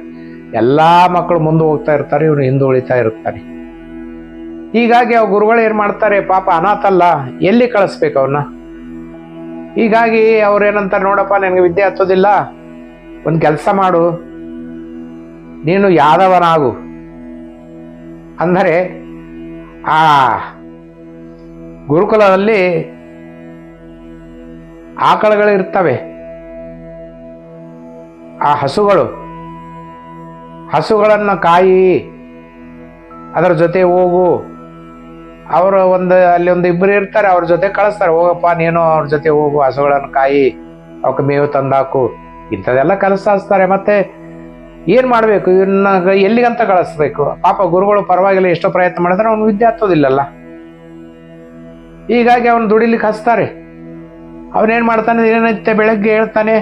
ಎಲ್ಲ ಮಕ್ಕಳು ಮುಂದೆ ಹೋಗ್ತಾ ಇರ್ತಾರೆ, ಇವನು ಹಿಂದೆ ಉಳಿತಾ ಇರ್ತಾನೆ. ಹೀಗಾಗಿ ಅವು ಗುರುಗಳು ಏನು ಮಾಡ್ತಾರೆ, ಪಾಪ ಅನಾಥ ಅಲ್ಲ, ಎಲ್ಲಿ ಕಳಿಸ್ಬೇಕು ಅವನ್ನ. ಹೀಗಾಗಿ ಅವ್ರೇನಂತಾರೆ, ನೋಡಪ್ಪ ನಿನಗೆ ವಿದ್ಯೆ ಹತ್ತೋದಿಲ್ಲ, ಒಂದು ಕೆಲಸ ಮಾಡು, ನೀನು ಯಾದವನಾಗು. ಅಂದರೆ ಆ ಗುರುಕುಲದಲ್ಲಿ ಆಕಳುಗಳು ಇರ್ತವೆ, ಆ ಹಸುಗಳನ್ನು ಕಾಯಿ, ಅದರ ಜೊತೆ ಹೋಗು. ಅವರು ಅಲ್ಲಿ ಒಂದು ಇಬ್ಬರು ಇರ್ತಾರೆ, ಅವ್ರ ಜೊತೆ ಕಳಿಸ್ತಾರೆ, ಹೋಗಪ್ಪ ನೀನು ಅವ್ರ ಜೊತೆ ಹೋಗು, ಹಸುಗಳನ್ನು ಕಾಯಿ, ಅವಕ್ಕೆ ಮೇವು ತಂದಾಕು, ಇಂಥದೆಲ್ಲ ಕಳಿಸ್ತಾರೆ. ಮತ್ತೆ ಏನ್ ಮಾಡ್ಬೇಕು, ಇವನ್ನ ಎಲ್ಲಿಗಂತ ಕಳಿಸ್ಬೇಕು. ಪಾಪ ಗುರುಗಳು ಪರವಾಗಿಲ್ಲ, ಎಷ್ಟೋ ಪ್ರಯತ್ನ ಮಾಡಿದ್ರೆ ಅವನು ವಿದ್ಯೆ ಹತ್ತೋದಿಲ್ಲಲ್ಲ. ಹೀಗಾಗಿ ಅವನು ದುಡಿಲಿಕ್ಕೆ ಹಚ್ತಾರೆ. ಅವನೇನ್ ಮಾಡ್ತಾನೆ, ದಿನನಿತ್ಯ ಬೆಳಗ್ಗೆ ಹೇಳ್ತಾನೆ,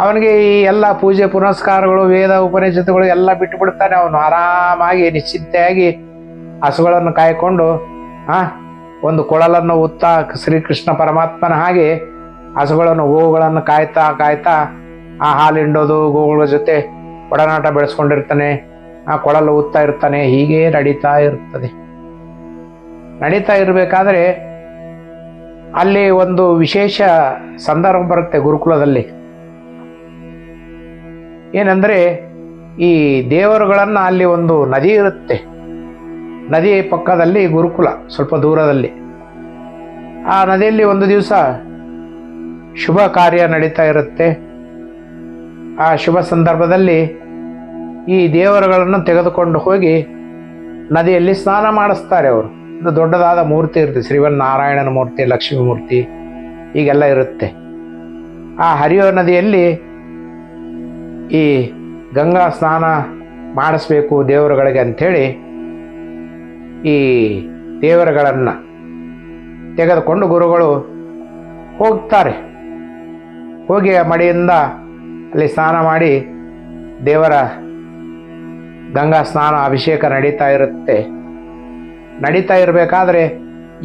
ಅವನಿಗೆ ಈ ಎಲ್ಲ ಪೂಜೆ ಪುನಸ್ಕಾರಗಳು, ವೇದ ಉಪನಿಷತ್ತುಗಳು ಎಲ್ಲ ಬಿಟ್ಟು ಬಿಡ್ತಾನೆ. ಅವನು ಆರಾಮಾಗಿ ನಿಶ್ಚಿಂತೆಯಾಗಿ ಹಸುಗಳನ್ನು ಕಾಯ್ಕೊಂಡು ಒಂದು ಕೊಳಲನ್ನು ಉತ್ತಾ ಶ್ರೀಕೃಷ್ಣ ಪರಮಾತ್ಮನ ಹಾಗೆ ಹಸುಗಳನ್ನು, ಗೋವುಗಳನ್ನು ಕಾಯ್ತಾ ಆ ಹಾಲು ಹಿಂಡೋದು, ಗೋವುಗಳ ಜೊತೆ ಒಡನಾಟ ಬೆಳೆಸ್ಕೊಂಡಿರ್ತಾನೆ, ಆ ಕೊಳಲು ಉತ್ತಾ ಇರ್ತಾನೆ. ಹೀಗೆ ನಡೀತಾ ಇರಬೇಕಾದ್ರೆ ಅಲ್ಲಿ ಒಂದು ವಿಶೇಷ ಸಂದರ್ಭ ಬರುತ್ತೆ ಗುರುಕುಲದಲ್ಲಿ. ಏನಂದ್ರೆ, ಈ ದೇವರುಗಳನ್ನ ಅಲ್ಲಿ ಒಂದು ನದಿ ಇರುತ್ತೆ, ನದಿ ಪಕ್ಕದಲ್ಲಿ ಗುರುಕುಲ ಸ್ವಲ್ಪ ದೂರದಲ್ಲಿ. ಆ ನದಿಯಲ್ಲಿ ಒಂದು ದಿವಸ ಶುಭ ಕಾರ್ಯ ನಡೀತಾ ಇರುತ್ತೆ. ಆ ಶುಭ ಸಂದರ್ಭದಲ್ಲಿ ಈ ದೇವರುಗಳನ್ನು ತೆಗೆದುಕೊಂಡು ಹೋಗಿ ನದಿಯಲ್ಲಿ ಸ್ನಾನ ಮಾಡಿಸ್ತಾರೆ ಅವರು. ಒಂದು ದೊಡ್ಡದಾದ ಮೂರ್ತಿ ಇರುತ್ತೆ, ಶ್ರೀಮನ್ನಾರಾಯಣನ ಮೂರ್ತಿ, ಲಕ್ಷ್ಮೀ ಮೂರ್ತಿ, ಹೀಗೆಲ್ಲ ಇರುತ್ತೆ. ಆ ಹರಿಯೋ ನದಿಯಲ್ಲಿ ಈ ಗಂಗಾ ಸ್ನಾನ ಮಾಡಿಸ್ಬೇಕು ದೇವರುಗಳಿಗೆ ಅಂಥೇಳಿ ಈ ದೇವರುಗಳನ್ನು ತೆಗೆದುಕೊಂಡು ಗುರುಗಳು ಹೋಗ್ತಾರೆ. ಹೋಗಿ ಮಡಿಯಿಂದ ಅಲ್ಲಿ ಸ್ನಾನ ಮಾಡಿ ದೇವರ ಗಂಗಾ ಸ್ನಾನ ಅಭಿಷೇಕ ನಡೀತಾ ಇರುತ್ತೆ. ನಡೀತಾ ಇರಬೇಕಾದ್ರೆ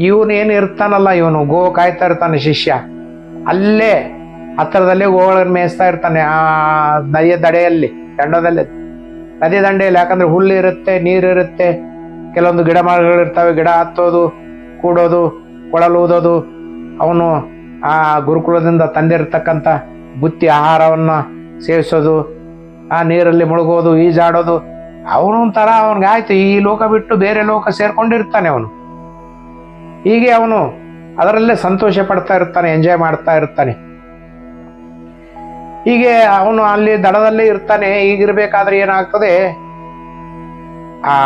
ಇವನೇನು ಇರ್ತಾನಲ್ಲ, ಇವನು ಗೋ ಕಾಯ್ತಾ ಇರ್ತಾನೆ ಶಿಷ್ಯ, ಅಲ್ಲೇ ಹತ್ತಿರದಲ್ಲೇ ಗೋಗಳನ್ನು ಮೇಯಿಸ್ತಾ ಇರ್ತಾನೆ. ಆ ನದಿಯ ದಡೆಯಲ್ಲಿ, ದಂಡದಲ್ಲಿ, ನದಿ ದಂಡೆಯಲ್ಲಿ. ಯಾಕಂದ್ರೆ ಹುಲ್ಲು ಇರುತ್ತೆ, ನೀರಿರುತ್ತೆ, ಕೆಲವೊಂದು ಗಿಡ ಮರಗಳಿರ್ತವೆ. ಗಿಡ ಹತ್ತೋದು, ಕೂಡೋದು, ಕೊಳಲೂದೋದು, ಅವನು ಆ ಗುರುಕುಲದಿಂದ ತಂದಿರತಕ್ಕಂಥ ಬುತ್ತಿ ಆಹಾರವನ್ನು ಸೇವಿಸೋದು, ಆ ನೀರಲ್ಲಿ ಮುಳುಗೋದು, ಈಜಾಡೋದು. ಅವನು ಒಂಥರ ಅವನಿಗೆ ಆಯ್ತು, ಈ ಲೋಕ ಬಿಟ್ಟು ಬೇರೆ ಲೋಕ ಸೇರ್ಕೊಂಡಿರ್ತಾನೆ ಅವನು. ಹೀಗೆ ಅವನು ಅದರಲ್ಲೇ ಸಂತೋಷ ಪಡ್ತಾ ಇರ್ತಾನೆ, ಎಂಜಾಯ್ ಮಾಡ್ತಾ ಇರ್ತಾನೆ. ಹೀಗೆ ಅವನು ಅಲ್ಲಿ ದಡದಲ್ಲೇ ಇರ್ತಾನೆ. ಈಗಿರ್ಬೇಕಾದ್ರೆ ಏನಾಗ್ತದೆ, ಆ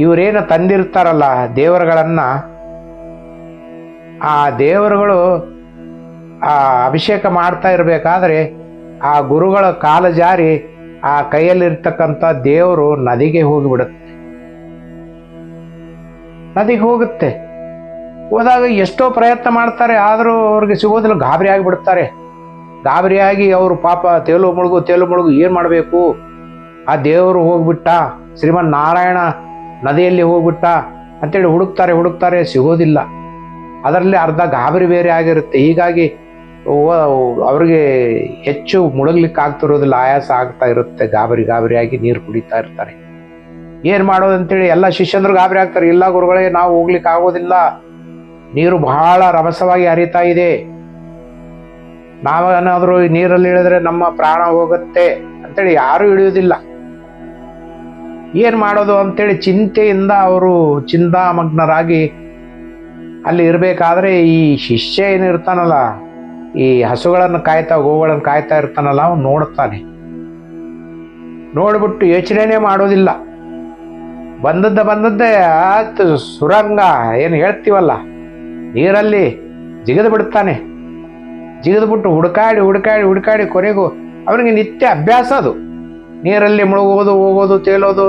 ಇವರೇನು ತಂದಿರ್ತಾರಲ್ಲ ದೇವರುಗಳನ್ನ, ಆ ದೇವರುಗಳು ಆ ಅಭಿಷೇಕ ಮಾಡ್ತಾ ಇರಬೇಕಾದ್ರೆ ಆ ಗುರುಗಳ ಕಾಲ ಜಾರಿ ಆ ಕೈಯಲ್ಲಿರ್ತಕ್ಕಂಥ ದೇವರು ನದಿಗೆ ಹೋಗಿಬಿಡುತ್ತೆ. ನದಿಗೆ ಹೋಗುತ್ತೆ. ಹೋದಾಗ ಎಷ್ಟೋ ಪ್ರಯತ್ನ ಮಾಡ್ತಾರೆ, ಆದರೂ ಅವ್ರಿಗೆ ಸಿಗೋದಿಲ್ಲ. ಗಾಬರಿ ಆಗಿಬಿಡ್ತಾರೆ. ಗಾಬರಿಯಾಗಿ ಅವರು ಪಾಪ ತೇಲು ಮುಳುಗು ಏನು ಮಾಡಬೇಕು, ಆ ದೇವರು ಹೋಗ್ಬಿಟ್ಟ, ಶ್ರೀಮನ್ ನಾರಾಯಣ ನದಿಯಲ್ಲಿ ಹೋಗ್ಬಿಟ್ಟ ಅಂತೇಳಿ ಹುಡುಕ್ತಾರೆ, ಸಿಗೋದಿಲ್ಲ. ಅದರಲ್ಲಿ ಅರ್ಧ ಗಾಬರಿ ಬೇರೆ ಆಗಿರುತ್ತೆ. ಹೀಗಾಗಿ ಅವ್ರಿಗೆ ಹೆಚ್ಚು ಮುಳುಗ್ಲಿಕ್ಕೆ ಆಗ್ತಿರೋದಿಲ್ಲ, ಆಯಾಸ ಆಗ್ತಾ ಇರುತ್ತೆ. ಗಾಬರಿಯಾಗಿ ನೀರು ಕುಡಿತಾ ಇರ್ತಾರೆ. ಏನು ಮಾಡೋದು ಅಂತೇಳಿ ಎಲ್ಲ ಶಿಷ್ಯಂದ್ರು ಗಾಬರಿ ಆಗ್ತಾರೆ. ಇಲ್ಲ ಗುರುಗಳೇ, ನಾವು ಹೋಗ್ಲಿಕ್ಕೆ ಆಗೋದಿಲ್ಲ, ನೀರು ಬಹಳ ರಭಸವಾಗಿ ಹರಿತಾ ಇದೆ, ನಾವೇನಾದರೂ ನೀರಲ್ಲಿ ಇಳಿದ್ರೆ ನಮ್ಮ ಪ್ರಾಣ ಹೋಗುತ್ತೆ ಅಂತೇಳಿ ಯಾರೂ ಇಳಿಯೋದಿಲ್ಲ. ಏನು ಮಾಡೋದು ಅಂತೇಳಿ ಚಿಂತೆಯಿಂದ ಅವರು ಚಿಂತಾಮಗ್ನರಾಗಿ ಅಲ್ಲಿ ಇರಬೇಕಾದ್ರೆ ಈ ಶಿಷ್ಯ ಏನಿರ್ತಾನಲ್ಲ, ಈ ಹಸುಗಳನ್ನು ಕಾಯ್ತಾ, ಗೋಗಳನ್ನು ಕಾಯ್ತಾ ಇರ್ತಾನಲ್ಲ, ಅವನು ನೋಡ್ತಾನೆ. ನೋಡ್ಬಿಟ್ಟು ಯೋಚನೆ ಮಾಡೋದಿಲ್ಲ. ಬಂದದ್ದೇ ಆಯ್ತು, ಸುರಂಗ ಏನು ಹೇಳ್ತೀವಲ್ಲ, ನೀರಲ್ಲಿ ಜಿಗಿದು ಬಿಡ್ತಾನೆ. ಜಿಗಿದ್ಬಿಟ್ಟು ಹುಡುಕಾಡಿ ಕೊನೆಗೂ ಅವನಿಗೆ ನಿತ್ಯ ಅಭ್ಯಾಸ ಅದು. ನೀರಲ್ಲಿ ಮುಳುಗೋದು, ಹೋಗೋದು, ತೇಲೋದು,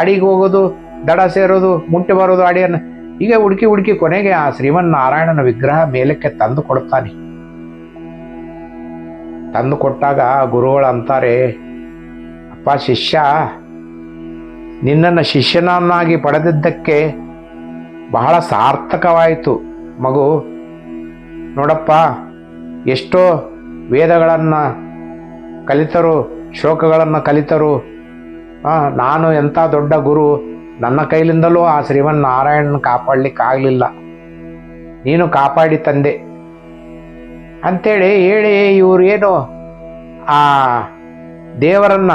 ಅಡಿಗೆ ಹೋಗೋದು, ದಡ ಸೇರೋದು, ಮುಟ್ಟಿ ಬರೋದು ಅಡಿಯನ್ನು. ಹೀಗೆ ಹುಡುಕಿ ಕೊನೆಗೆ ಆ ಶ್ರೀಮನ್ನಾರಾಯಣನ ವಿಗ್ರಹ ಮೇಲಕ್ಕೆ ತಂದು ಕೊಡ್ತಾನೆ. ತಂದು ಕೊಟ್ಟಾಗ ಗುರುಗಳು ಅಂತಾರೆ, ಅಪ್ಪ ಶಿಷ್ಯ, ನಿನ್ನನ್ನು ಶಿಷ್ಯನನ್ನಾಗಿ ಪಡೆದಿದ್ದಕ್ಕೆ ಬಹಳ ಸಾರ್ಥಕವಾಯಿತು ಮಗು. ನೋಡಪ್ಪ, ಎಷ್ಟೋ ವೇದಗಳನ್ನು ಕಲಿತರು, ಶ್ಲೋಕಗಳನ್ನು ಕಲಿತರು. ನಾನು ಎಂಥ ದೊಡ್ಡ ಗುರು, ನನ್ನ ಕೈಲಿಂದಲೂ ಆ ಶ್ರೀಮನ್ನಾರಾಯಣನ ಕಾಪಾಡಲಿಕ್ಕಾಗಲಿಲ್ಲ, ನೀನು ಕಾಪಾಡಿ ತಂದೆ ಅಂಥೇಳಿ ಹೇಳಿ ಇವರು ಏನು ಆ ದೇವರನ್ನ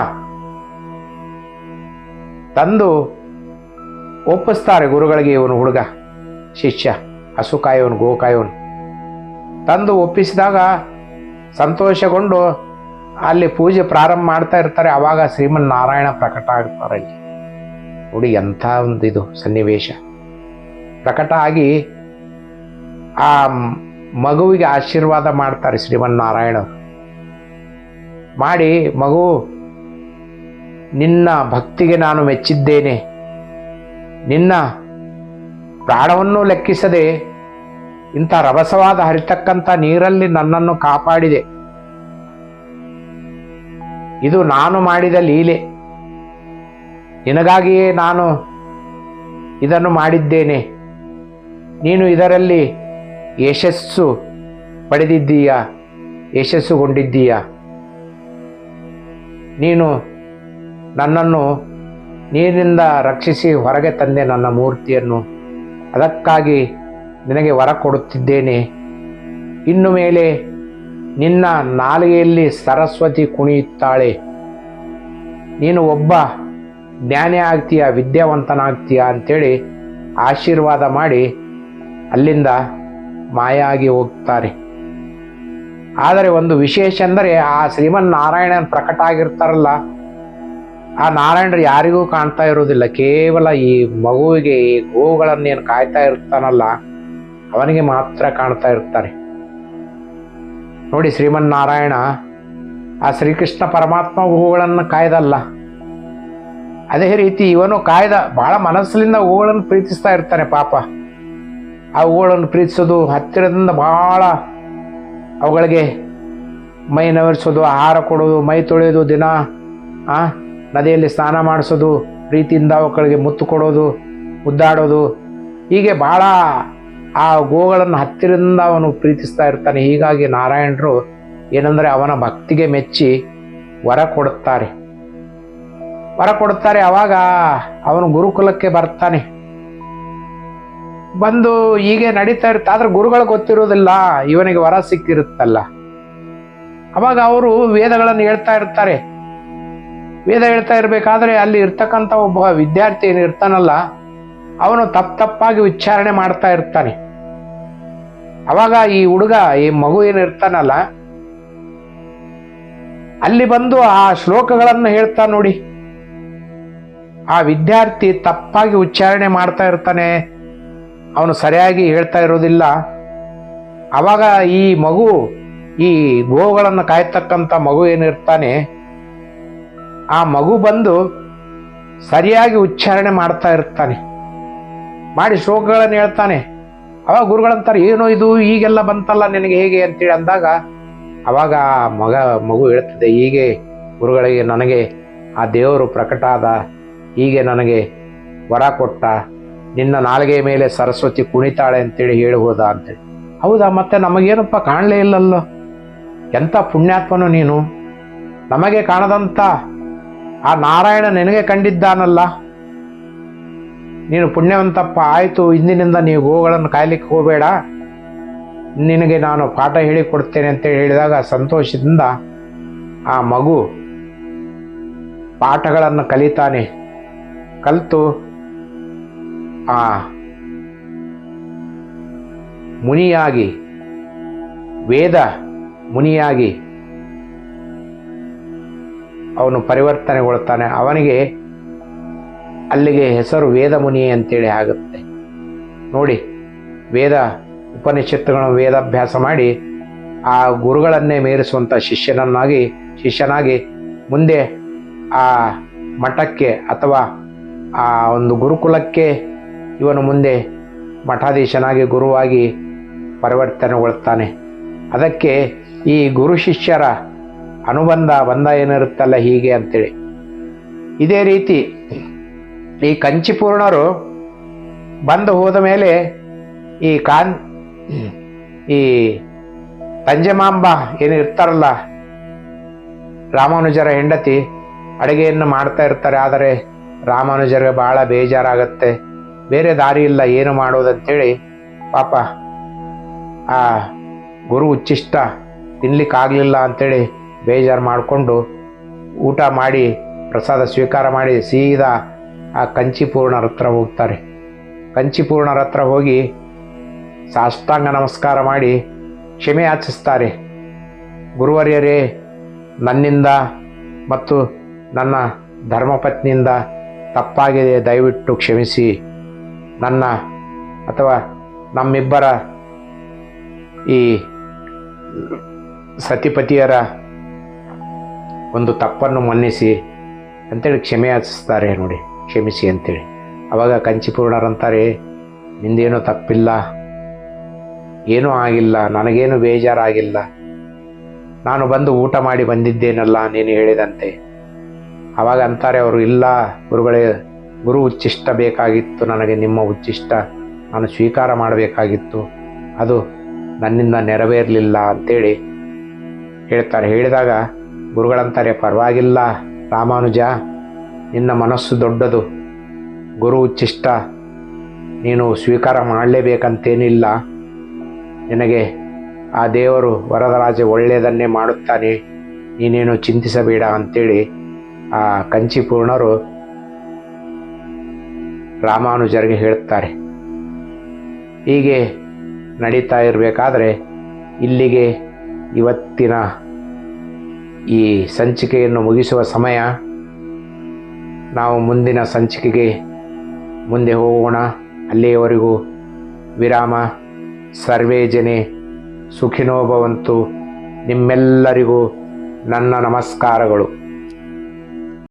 ತಂದು ಒಪ್ಪಿಸ್ತಾರೆ ಗುರುಗಳಿಗೆ. ಇವನು ಹುಡುಗ ಶಿಷ್ಯ, ಹಸು ಕಾಯೋನು, ಗೋ ಕಾಯೋನು ತಂದು ಒಪ್ಪಿಸಿದಾಗ ಸಂತೋಷಗೊಂಡು ಅಲ್ಲಿ ಪೂಜೆ ಪ್ರಾರಂಭ ಮಾಡ್ತಾ ಇರ್ತಾರೆ. ಆವಾಗ ಶ್ರೀಮನ್ನಾರಾಯಣ ಪ್ರಕಟ ಆಗ್ತಾರೆ. ಅಲ್ಲಿ ನೋಡಿ ಎಂಥ ಒಂದು ಇದು ಸನ್ನಿವೇಶ. ಪ್ರಕಟ ಆಗಿ ಆ ಮಗುವಿಗೆ ಆಶೀರ್ವಾದ ಮಾಡ್ತಾರೆ ಶ್ರೀಮನ್ನಾರಾಯಣ. ಮಾಡಿ, ಮಗು, ನಿನ್ನ ಭಕ್ತಿಗೆ ನಾನು ಮೆಚ್ಚಿದ್ದೇನೆ. ನಿನ್ನ ಪ್ರಾಣವನ್ನು ಲೆಕ್ಕಿಸದೆ ಇಂಥ ರಭಸವಾದ ಹರಿತಕ್ಕಂಥ ನೀರಲ್ಲಿ ನನ್ನನ್ನು ಕಾಪಾಡಿದೆ. ಇದು ನಾನು ಮಾಡಿದ ಲೀಲೆ. ನಿನಗಾಗಿಯೇ ನಾನು ಇದನ್ನು ಮಾಡಿದ್ದೇನೆ. ನೀನು ಇದರಲ್ಲಿ ಯಶಸ್ಸುಗೊಂಡಿದ್ದೀಯ. ನೀನು ನನ್ನನ್ನು ನೀರಿನಿಂದ ರಕ್ಷಿಸಿ ಹೊರಗೆ ತಂದೆ ನನ್ನ ಮೂರ್ತಿಯನ್ನು. ಅದಕ್ಕಾಗಿ ನಿನಗೆ ವರ ಕೊಡುತ್ತಿದ್ದೇನೆ. ಇನ್ನು ಮೇಲೆ ನಿನ್ನ ನಾಲಿಗೆಯಲ್ಲಿ ಸರಸ್ವತಿ ಕುಣಿಯುತ್ತಾಳೆ. ನೀನು ಒಬ್ಬ ಜ್ಞಾನಿ ಆಗ್ತೀಯ, ವಿದ್ಯಾವಂತನಾಗ್ತೀಯ ಅಂಥೇಳಿ ಆಶೀರ್ವಾದ ಮಾಡಿ ಅಲ್ಲಿಂದ ಮಾಯಾಗಿ ಹೋಗ್ತಾರೆ. ಆದರೆ ಒಂದು ವಿಶೇಷ ಅಂದರೆ, ಆ ಶ್ರೀಮನ್ನಾರಾಯಣನ ಪ್ರಕಟ ಆಗಿರ್ತಾರಲ್ಲ, ಆ ನಾರಾಯಣರು ಯಾರಿಗೂ ಕಾಣ್ತಾ ಇರೋದಿಲ್ಲ. ಕೇವಲ ಈ ಮಗುವಿಗೆ, ಈ ಗೋವುಗಳನ್ನೇನು ಕಾಯ್ತಾ ಇರ್ತಾನಲ್ಲ ಅವನಿಗೆ ಮಾತ್ರ ಕಾಣ್ತಾ ಇರ್ತಾರೆ. ನೋಡಿ, ಶ್ರೀಮನ್ನಾರಾಯಣ ಆ ಶ್ರೀಕೃಷ್ಣ ಪರಮಾತ್ಮ ಗೋವುಗಳನ್ನು ಕಾಯ್ದಲ್ಲ, ಅದೇ ರೀತಿ ಇವನು ಕಾಯ್ದ ಭಾಳ ಮನಸ್ಸಿನಿಂದ ಹೂಗಳನ್ನು ಪ್ರೀತಿಸ್ತಾ ಇರ್ತಾನೆ ಪಾಪ. ಆ ಹೂಗಳನ್ನು ಪ್ರೀತಿಸೋದು, ಹತ್ತಿರದಿಂದ ಭಾಳ ಅವುಗಳಿಗೆ ಮೈ ನವರಿಸೋದು, ಆಹಾರ ಕೊಡೋದು, ಮೈ ತೊಳೆಯೋದು, ದಿನ ನದಿಯಲ್ಲಿ ಸ್ನಾನ ಮಾಡಿಸೋದು, ಪ್ರೀತಿಯಿಂದ ಅವುಗಳಿಗೆ ಮುತ್ತು ಕೊಡೋದು, ಮುದ್ದಾಡೋದು, ಹೀಗೆ ಭಾಳ ಆ ಗೋಗಳನ್ನು ಹತ್ತಿರದಿಂದ ಅವನು ಪ್ರೀತಿಸ್ತಾ ಇರ್ತಾನೆ. ಹೀಗಾಗಿ ನಾರಾಯಣರು ಏನಂದರೆ ಅವನ ಭಕ್ತಿಗೆ ಮೆಚ್ಚಿ ವರ ಕೊಡುತ್ತಾರೆ. ಆವಾಗ ಅವನು ಗುರುಕುಲಕ್ಕೆ ಬರ್ತಾನೆ. ಬಂದು ಹೀಗೆ ನಡೀತಾ ಇರುತ್ತೆ. ಆದ್ರೆ ಗುರುಗಳು ಗೊತ್ತಿರೋದಿಲ್ಲ ಇವನಿಗೆ ವರ ಸಿಕ್ಕಿರುತ್ತಲ್ಲ. ಅವಾಗ ಅವರು ವೇದಗಳನ್ನು ಹೇಳ್ತಾ ಇರ್ತಾರೆ. ವೇದ ಹೇಳ್ತಾ ಇರಬೇಕಾದ್ರೆ ಅಲ್ಲಿ ಇರ್ತಕ್ಕಂಥ ಒಬ್ಬ ವಿದ್ಯಾರ್ಥಿ ಏನು ಇರ್ತಾನಲ್ಲ, ಅವನು ತಪ್ಪಾಗಿ ಉಚ್ಚಾರಣೆ ಮಾಡ್ತಾ ಇರ್ತಾನೆ. ಅವಾಗ ಈ ಹುಡುಗ, ಈ ಮಗು ಏನು ಇರ್ತಾನಲ್ಲ, ಅಲ್ಲಿ ಬಂದು ಆ ಶ್ಲೋಕಗಳನ್ನು ಹೇಳ್ತಾ ನೋಡಿ. ಆ ವಿದ್ಯಾರ್ಥಿ ತಪ್ಪಾಗಿ ಉಚ್ಚಾರಣೆ ಮಾಡ್ತಾ ಇರ್ತಾನೆ, ಅವನು ಸರಿಯಾಗಿ ಹೇಳ್ತಾ ಇರೋದಿಲ್ಲ. ಅವಾಗ ಈ ಮಗು, ಈ ಗೋವುಗಳನ್ನು ಕಾಯ್ತಕ್ಕಂಥ ಮಗು ಏನಿರ್ತಾನೆ, ಆ ಮಗು ಬಂದು ಸರಿಯಾಗಿ ಉಚ್ಚಾರಣೆ ಮಾಡ್ತಾ ಇರ್ತಾನೆ, ಮಾಡಿ ಶ್ಲೋಕಗಳನ್ನು ಹೇಳ್ತಾನೆ. ಅವಾಗ ಗುರುಗಳಂತಾರೆ, ಏನೋ ಇದು ಹೀಗೆಲ್ಲ ಬಂತಲ್ಲ ನಿನಗೆ ಹೇಗೆ ಅಂತೇಳಿ ಅಂದಾಗ, ಅವಾಗ ಮಗು ಹೇಳ್ತದೆ, ಹೀಗೆ ಗುರುಗಳಿಗೆ ನನಗೆ ಆ ದೇವರು ಪ್ರಕಟ ಆದ, ಹೀಗೆ ನನಗೆ ವರ ಕೊಟ್ಟ, ನಿನ್ನ ನಾಲಿಗೆಯ ಮೇಲೆ ಸರಸ್ವತಿ ಕುಣಿತಾಳೆ ಅಂತೇಳಿ ಹೇಳಿ ಹೋದ ಅಂತೇಳಿ. ಹೌದಾ, ಮತ್ತೆ ನಮಗೇನಪ್ಪ ಕಾಣಲೇ ಇಲ್ಲಲ್ಲೋ, ಎಂಥ ಪುಣ್ಯಾತ್ಮನು ನೀನು, ನಮಗೆ ಕಾಣದಂಥ ಆ ನಾರಾಯಣ ನಿನಗೆ ಕಂಡಿದ್ದಾನಲ್ಲ, ನೀನು ಪುಣ್ಯವಂತಪ್ಪ. ಆಯಿತು, ಇಂದಿನಿಂದ ನೀವು ಗೋಗಳನ್ನು ಕಾಯ್ಲಿಕ್ಕೆ ಹೋಗಬೇಡ, ನಿನಗೆ ನಾನು ಪಾಠ ಹೇಳಿಕೊಡ್ತೇನೆ ಅಂತೇಳಿ ಹೇಳಿದಾಗ ಸಂತೋಷದಿಂದ ಆ ಮಗು ಪಾಠಗಳನ್ನು ಕಲಿತಾನೆ. ಕಲಿತು ಆ ಮುನಿಯಾಗಿ, ವೇದ ಮುನಿಯಾಗಿ ಅವನು ಪರಿವರ್ತನೆಗೊಳ್ತಾನೆ. ಅವನಿಗೆ ಅಲ್ಲಿಗೆ ಹೆಸರು ವೇದ ಮುನಿ ಅಂತೇಳಿ ಆಗುತ್ತೆ ನೋಡಿ. ವೇದ ಉಪನಿಷತ್ತುಗಳನ್ನು ವೇದಾಭ್ಯಾಸ ಮಾಡಿ ಆ ಗುರುಗಳನ್ನೇ ಮೀರಿಸುವಂಥ ಶಿಷ್ಯನಾಗಿ ಮುಂದೆ ಆ ಮಠಕ್ಕೆ ಅಥವಾ ಆ ಒಂದು ಗುರುಕುಲಕ್ಕೆ ಇವನು ಮುಂದೆ ಮಠಾಧೀಶನಾಗಿ ಗುರುವಾಗಿ ಪರಿವರ್ತನೆಗೊಳ್ತಾನೆ. ಅದಕ್ಕೆ ಈ ಗುರು ಶಿಷ್ಯರ ಬಂಧ ಏನಿರುತ್ತಲ್ಲ ಹೀಗೆ ಅಂತೇಳಿ. ಇದೇ ರೀತಿ ಈ ಕಂಚಿಪೂರ್ಣರು ಬಂದು ಹೋದ ಮೇಲೆ ಈ ತಂಜಮಾಂಬ ಏನು ಇರ್ತಾರಲ್ಲ, ರಾಮಾನುಜರ ಹೆಂಡತಿ, ಅಡುಗೆಯನ್ನು ಮಾಡ್ತಾ ಇರ್ತಾರೆ. ಆದರೆ ರಾಮಾನುಜರಿಗೆ ಬಹಳ ಬೇಜಾರಾಗತ್ತೆ, ಬೇರೆ ದಾರಿ ಇಲ್ಲ ಏನು ಮಾಡೋದಂತೇಳಿ ಪಾಪ ಆ ಗುರು ಉಚ್ಚಿಷ್ಟ ತಿನ್ಲಿಕ್ಕಾಗಲಿಲ್ಲ ಅಂತೇಳಿ ಬೇಜಾರು ಮಾಡಿಕೊಂಡು ಊಟ ಮಾಡಿ ಪ್ರಸಾದ ಸ್ವೀಕಾರ ಮಾಡಿ ಸೀದಾ ಆ ಕಂಚಿಪೂರ್ಣರ ಹತ್ರ ಹೋಗ್ತಾರೆ. ಕಂಚಿಪೂರ್ಣರ ಹತ್ರ ಹೋಗಿ ಸಾಷ್ಟಾಂಗ ನಮಸ್ಕಾರ ಮಾಡಿ ಕ್ಷಮೆ ಯಾಚಿಸ್ತಾರೆ. ಗುರುವರ್ಯರೇ, ನನ್ನಿಂದ ಮತ್ತು ನನ್ನ ಧರ್ಮಪತ್ನಿಯಿಂದ ತಪ್ಪಾಗಿದೆ, ದಯವಿಟ್ಟು ಕ್ಷಮಿಸಿ. ನನ್ನ ಅಥವಾ ನಮ್ಮಿಬ್ಬರ ಈ ಸತಿಪತಿಯರ ಒಂದು ತಪ್ಪನ್ನು ಮನ್ನಿಸಿ ಅಂತೇಳಿ ಕ್ಷಮೆ ಯಾಚಿಸ್ತಾರೆ ನೋಡಿ, ಕ್ಷಮಿಸಿ ಅಂತೇಳಿ. ಅವಾಗ ಕಂಚಿಪೂರ್ಣರಂತಾರೆ, ನಿಂದೇನೂ ತಪ್ಪಿಲ್ಲ, ಏನೂ ಆಗಿಲ್ಲ, ನನಗೇನು ಬೇಜಾರಾಗಿಲ್ಲ, ನಾನು ಬಂದು ಊಟ ಮಾಡಿ ಬಂದಿದ್ದೇನಲ್ಲ ನೀನು ಹೇಳಿದಂತೆ. ಅವಾಗ ಅಂತಾರೆ ಅವರು, ಇಲ್ಲ ಗುರುಗಳೇ, ಗುರು ಉಚ್ಚಿಷ್ಟ ಬೇಕಾಗಿತ್ತು, ನನಗೆ ನಿಮ್ಮ ಉಚ್ಚಿಷ್ಟ ನಾನು ಸ್ವೀಕಾರ ಮಾಡಬೇಕಾಗಿತ್ತು, ಅದು ನನ್ನಿಂದ ನೆರವೇರಲಿಲ್ಲ ಅಂತೇಳಿ ಹೇಳ್ತಾರೆ. ಹೇಳಿದಾಗ ಗುರುಗಳಂತಾರೆ, ಪರವಾಗಿಲ್ಲ ರಾಮಾನುಜ, ನಿನ್ನ ಮನಸ್ಸು ದೊಡ್ಡದು, ಗುರು ಉಚ್ಚಿಷ್ಟ ನೀನು ಸ್ವೀಕಾರ ಮಾಡಲೇಬೇಕಂತೇನಿಲ್ಲ, ನಿನಗೆ ಆ ದೇವರು ವರದರಾಜ ಒಳ್ಳೆಯದನ್ನೇ ಮಾಡುತ್ತಾನೆ, ನೀನೇನು ಚಿಂತಿಸಬೇಡ ಅಂತೇಳಿ ಆ ಕಂಚಿಪೂರ್ಣರು ರಾಮಾನುಜರಿಗೆ ಹೇಳ್ತಾರೆ. ಹೀಗೆ ನಡೀತಾ ಇರಬೇಕಾದ್ರೆ ಇಲ್ಲಿಗೆ ಇವತ್ತಿನ ಈ ಸಂಚಿಕೆಯನ್ನು ಮುಗಿಸುವ ಸಮಯ. ನಾವು ಮುಂದಿನ ಸಂಚಿಕೆಗೆ ಮುಂದೆ ಹೋಗೋಣ. ಅಲ್ಲಿಯವರೆಗೂ ವಿರಾಮ. ಸರ್ವೇ ಜನೆ ಸುಖಿನೋ ಭವಂತು. ನಿಮ್ಮೆಲ್ಲರಿಗೂ ನನ್ನ ನಮಸ್ಕಾರಗಳು.